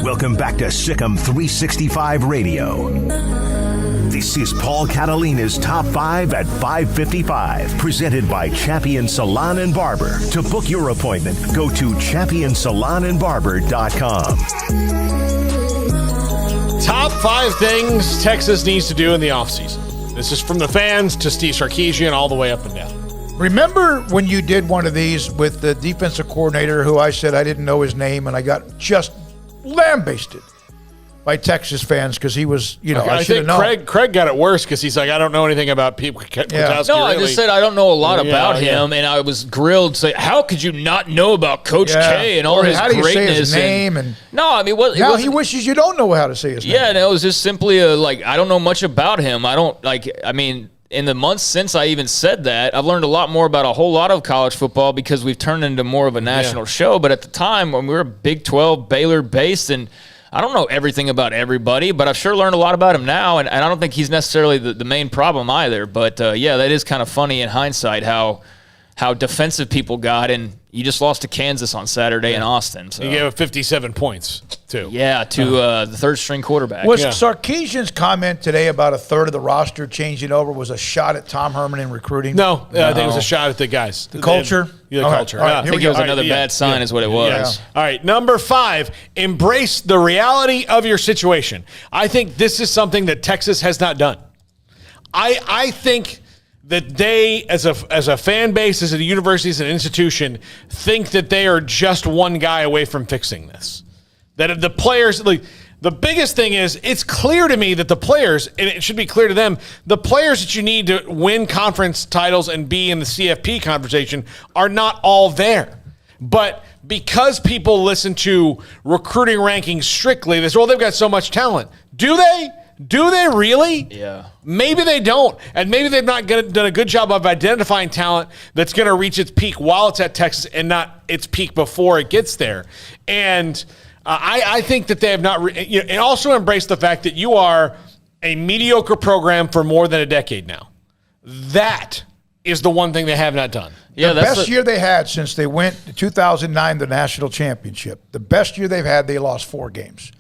Welcome back to Sikkim 365 Radio. This is Paul Catalina's Top 5 at 5:55, presented by Champion Salon and Barber. To book your appointment, go to championsalonandbarber.com. Top 5 things Texas needs to do in the offseason. This is from the fans to Steve Sarkisian all the way up and down. Remember when you did one of these with the defensive coordinator who I said I didn't know his name, and I got just lambasted by Texas fans because he was, I should have known. Craig got it worse because he's like, I don't know anything about people. No, I just said I don't know a lot about him, and I was grilled. Say, how could you not know about Coach K and all his how do you greatness? Say his name? Now he wishes you don't know how to say his name. Yeah, and it was just simply I don't know much about him. In the months since I even said that, I've learned a lot more about a whole lot of college football because we've turned into more of a national show. But at the time, when we were Big 12 Baylor based, and I don't know everything about everybody, but I've sure learned a lot about him now, and I don't think he's necessarily the main problem either. But, that is kind of funny in hindsight how defensive people got, and you just lost to Kansas on Saturday in Austin. So. You gave up 57 points, too. Yeah, to the third-string quarterback. Was Sarkisian's comment today about a third of the roster changing over was a shot at Tom Herman in recruiting? No, I think it was a shot at the guys. The culture? The culture. Right, I think it was another bad sign is what it was. Yeah. All right, number 5, embrace the reality of your situation. I think this is something that Texas has not done. I think that they, as a fan base, as a university, as an institution, think that they are just one guy away from fixing this. That the players, the biggest thing is, it's clear to me that the players, and it should be clear to them, the players that you need to win conference titles and be in the CFP conversation are not all there. But because people listen to recruiting rankings strictly, they say, well, they've got so much talent. Do they? Do they really? Yeah. Maybe they don't. And maybe they've not done a good job of identifying talent that's going to reach its peak while it's at Texas and not its peak before it gets there. And I think that they have not and also embrace the fact that you are a mediocre program for more than a decade now. That is the one thing they have not done. Yeah, the best year they had since they went to 2009, the national championship. The best year they've had, they lost 4 games.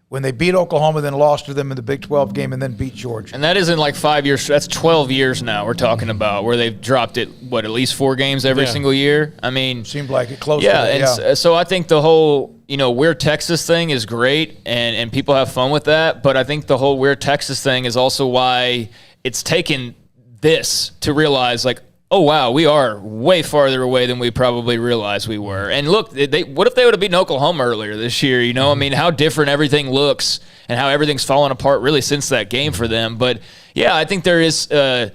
When they beat Oklahoma, then lost to them in the Big 12 game, and then beat Georgia. And that isn't like 5 years. That's 12 years now we're talking about, where they've dropped it, at least 4 games every single year? I mean. Seemed like it close. Yeah, so I think the whole, We're Texas thing is great, and people have fun with that. But I think the whole We're Texas thing is also why it's taken this to realize, oh, wow, we are way farther away than we probably realized we were. And look, what if they would have beaten Oklahoma earlier this year? I mean, how different everything looks and how everything's fallen apart really since that game for them. But, yeah, I think there is a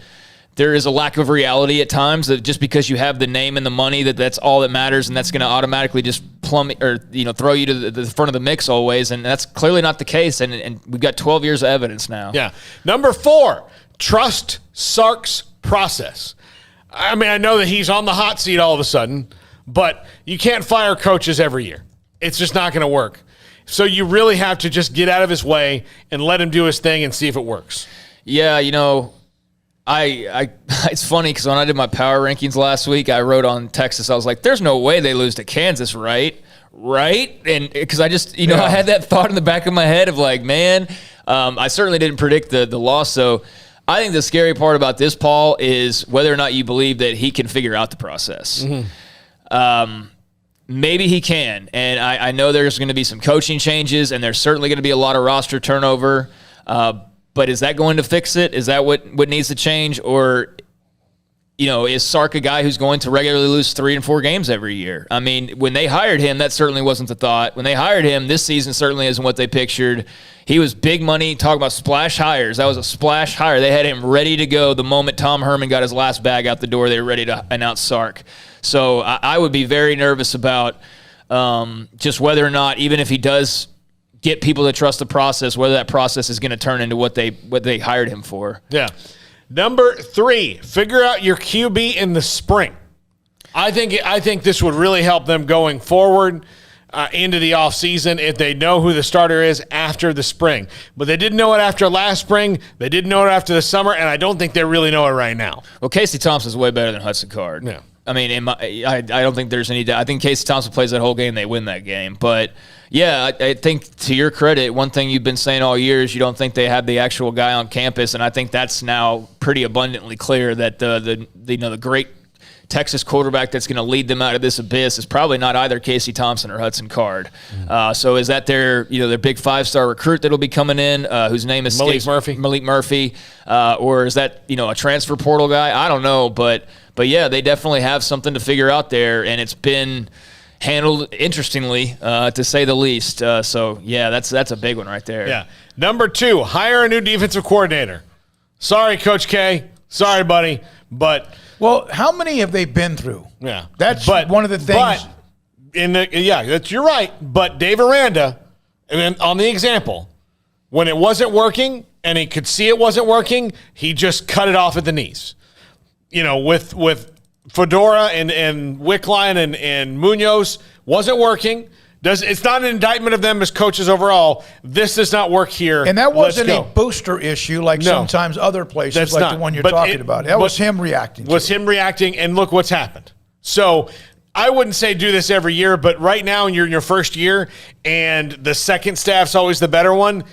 lack of reality at times that just because you have the name and the money that's all that matters, and that's going to automatically just plummet or throw you to the front of the mix always. And that's clearly not the case. And we've got 12 years of evidence now. Yeah. Number 4, trust Sark's process. I mean, I know that he's on the hot seat all of a sudden, but you can't fire coaches every year. It's just not going to work. So you really have to just get out of his way and let him do his thing and see if it works. Yeah, it's funny because when I did my power rankings last week, I wrote on Texas, I was like, there's no way they lose to Kansas, right? And because I just, I had that thought in the back of my head of man, I certainly didn't predict the loss, so I think the scary part about this, Paul, is whether or not you believe that he can figure out the process. Mm-hmm. Maybe he can, and I know there's going to be some coaching changes, and there's certainly going to be a lot of roster turnover, but is that going to fix it? Is that what needs to change? Or, is Sark a guy who's going to regularly lose 3 and 4 games every year? I mean, when they hired him, that certainly wasn't the thought. When they hired him, this season certainly isn't what they pictured. He was big money, talking about splash hires. That was a splash hire. They had him ready to go the moment Tom Herman got his last bag out the door. They were ready to announce Sark. So I would be very nervous about just whether or not, even if he does get people to trust the process, whether that process is going to turn into what they hired him for. Yeah. Number 3, figure out your QB in the spring. I think this would really help them going forward into the offseason if they know who the starter is after the spring. But they didn't know it after last spring. They didn't know it after the summer, and I don't think they really know it right now. Well, Casey Thompson's way better than Hudson Card. Yeah. I mean, I don't think there's any doubt. I think Casey Thompson plays that whole game, they win that game. But, Yeah, I think to your credit, one thing you've been saying all year is you don't think they have the actual guy on campus, and I think that's now pretty abundantly clear that the great Texas quarterback that's going to lead them out of this abyss is probably not either Casey Thompson or Hudson Card. So is that their big 5-star recruit that'll be coming in, whose name is Malik Murphy, or is that a transfer portal guy? I don't know, but yeah, they definitely have something to figure out there, and it's been handled interestingly, to say the least. So yeah, that's a big one right there. Yeah. Number 2, hire a new defensive coordinator. Sorry, Coach K. Sorry, buddy, but. Well, how many have they been through? Yeah, that's one of the things. But you're right. But Dave Aranda, on the example, when it wasn't working and he could see it wasn't working, he just cut it off at the knees. With Fedora and Wickline and Munoz wasn't working. It's not an indictment of them as coaches overall. This does not work here. And that wasn't a booster issue like sometimes other places the one you're talking about. That was him reacting. And look what's happened. So I wouldn't say do this every year, but right now you're in your first year and the second staff's always the better one.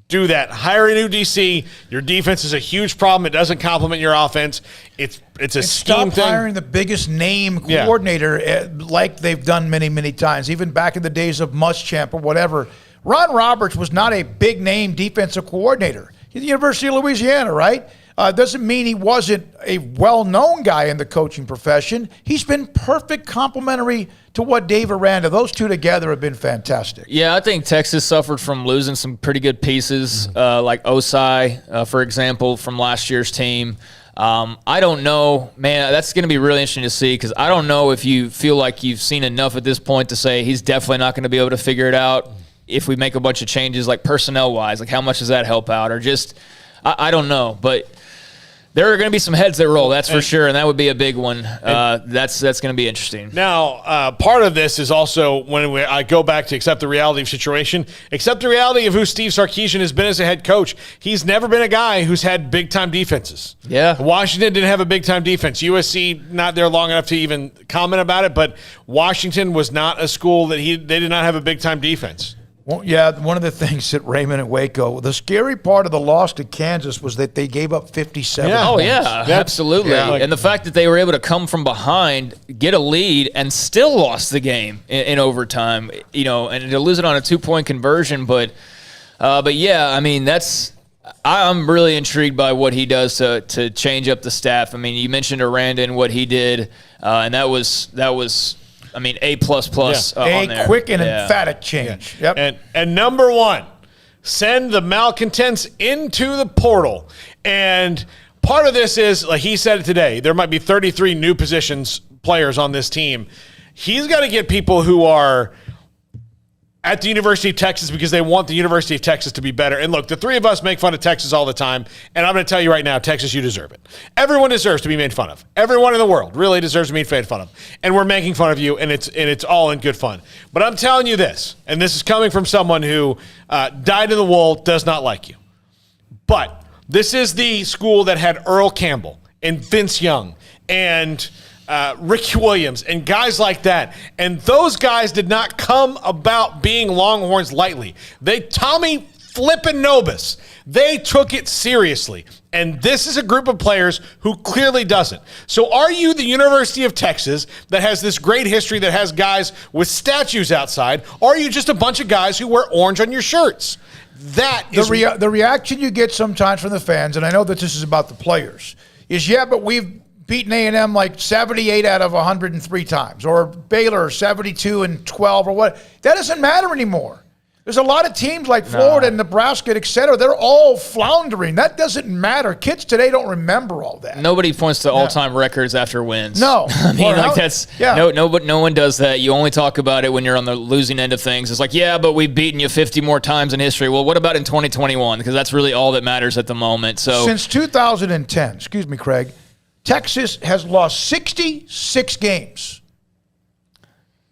Do that. Hire a new DC. Your defense is a huge problem. It doesn't complement your offense. It's a scheme thing. Stop hiring the biggest name coordinator like they've done many, many times, even back in the days of Muschamp or whatever. Ron Roberts was not a big name defensive coordinator. He's at the University of Louisiana, right? Doesn't mean he wasn't a well-known guy in the coaching profession. He's been perfect complementary to what Dave Aranda. Those two together have been fantastic. Yeah, I think Texas suffered from losing some pretty good pieces, like Osai, for example, from last year's team. I don't know, man. That's going to be really interesting to see because I don't know if you feel like you've seen enough at this point to say he's definitely not going to be able to figure it out if we make a bunch of changes, like personnel-wise. Like, how much does that help out? Or just, I don't know. But there are going to be some heads that roll, that's for sure, and that would be a big one. That's going to be interesting. Now, part of this is also when I go back to accept the reality of situation, accept the reality of who Steve Sarkisian has been as a head coach. He's never been a guy who's had big-time defenses. Yeah. Washington didn't have a big-time defense. USC, not there long enough to even comment about it, but Washington was not a school that they did not have a big-time defense. Well, yeah, one of the things at Raymond and Waco, the scary part of the loss to Kansas was that they gave up 57 points. Oh, yeah, absolutely. Yeah. And the fact that they were able to come from behind, get a lead, and still lost the game in overtime, and to lose it on a 2-point conversion. But yeah, I mean, I'm really intrigued by what he does to change up the staff. I mean, you mentioned Aranda and what he did, and that was A++ on there. A quick and emphatic change. Yeah. Yep. And number 1, send the malcontents into the portal. And part of this is, like he said it today, there might be 33 new players on this team. He's got to get people who are at the University of Texas because they want the University of Texas to be better. And look, the three of us make fun of Texas all the time, and I'm going to tell you right now, Texas, you deserve it. Everyone deserves to be made fun of. Everyone in the world really deserves to be made fun of. And we're making fun of you, and it's all in good fun. But I'm telling you this, and this is coming from someone who dyed in the wool, does not like you. But this is the school that had Earl Campbell and Vince Young and Ricky Williams and guys like that. And those guys did not come about being Longhorns lightly. Tommy flippin' Nobis, they took it seriously. And this is a group of players who clearly doesn't. So are you the University of Texas that has this great history that has guys with statues outside? Or are you just a bunch of guys who wear orange on your shirts? That is the reaction you get sometimes from the fans, and I know that this is about the players, is but we've beaten A&M like 78 out of 103 times, or Baylor 72 and 12, or what. That doesn't matter anymore. There's a lot of teams like Florida and Nebraska, et cetera. They're all floundering. That doesn't matter. Kids today don't remember all that. Nobody points to all-time records after wins. No. I mean, no one does that. You only talk about it when you're on the losing end of things. It's like, yeah, but we've beaten you 50 more times in history. Well, what about in 2021? Because that's really all that matters at the moment. So since 2010, excuse me, Craig, Texas has lost 66 games.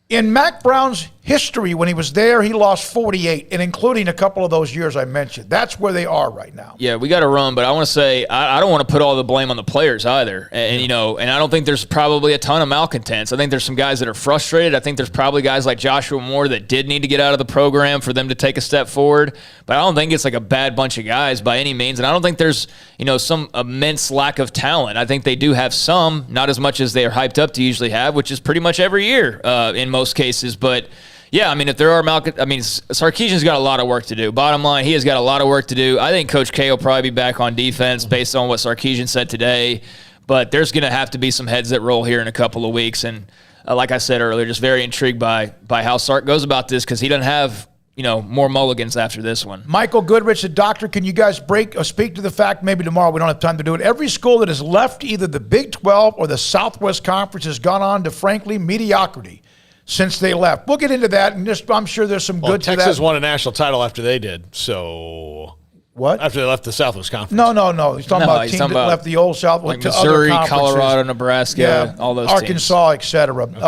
In Mac Brown's history, when he was there, he lost 48, and including a couple of those years I mentioned. That's where they are right now. Yeah, we got to run, but I want to say I don't want to put all the blame on the players either. And you know, and I don't think there's probably a ton of malcontents. I think there's some guys that are frustrated. I think there's probably guys like Joshua Moore that did need to get out of the program for them to take a step forward. But I don't think it's like a bad bunch of guys by any means. And I don't think there's, you know, some immense lack of talent. I think they do have some, not as much as they are hyped up to usually have, which is pretty much every year in most cases. But yeah, I mean, if there are Sarkisian's got a lot of work to do. Bottom line, he has got a lot of work to do. I think Coach K will probably be back on defense based on what Sarkisian said today. But there's going to have to be some heads that roll here in a couple of weeks. And like I said earlier, just very intrigued by how Sark goes about this because he doesn't have, you know, more mulligans after this one. Michael Goodrich, the doctor, can you guys speak to the fact, maybe tomorrow, we don't have time to do it, every school that has left either the Big 12 or the Southwest Conference has gone on to, frankly, mediocrity since they left. We'll get into that, and I'm sure there's some good to that. Texas won a national title after they did, so... What? After they left the Southwest Conference. No. He's talking about teams that left the old Southwest like to Missouri, other conferences. Colorado, Nebraska, all those Arkansas, et cetera.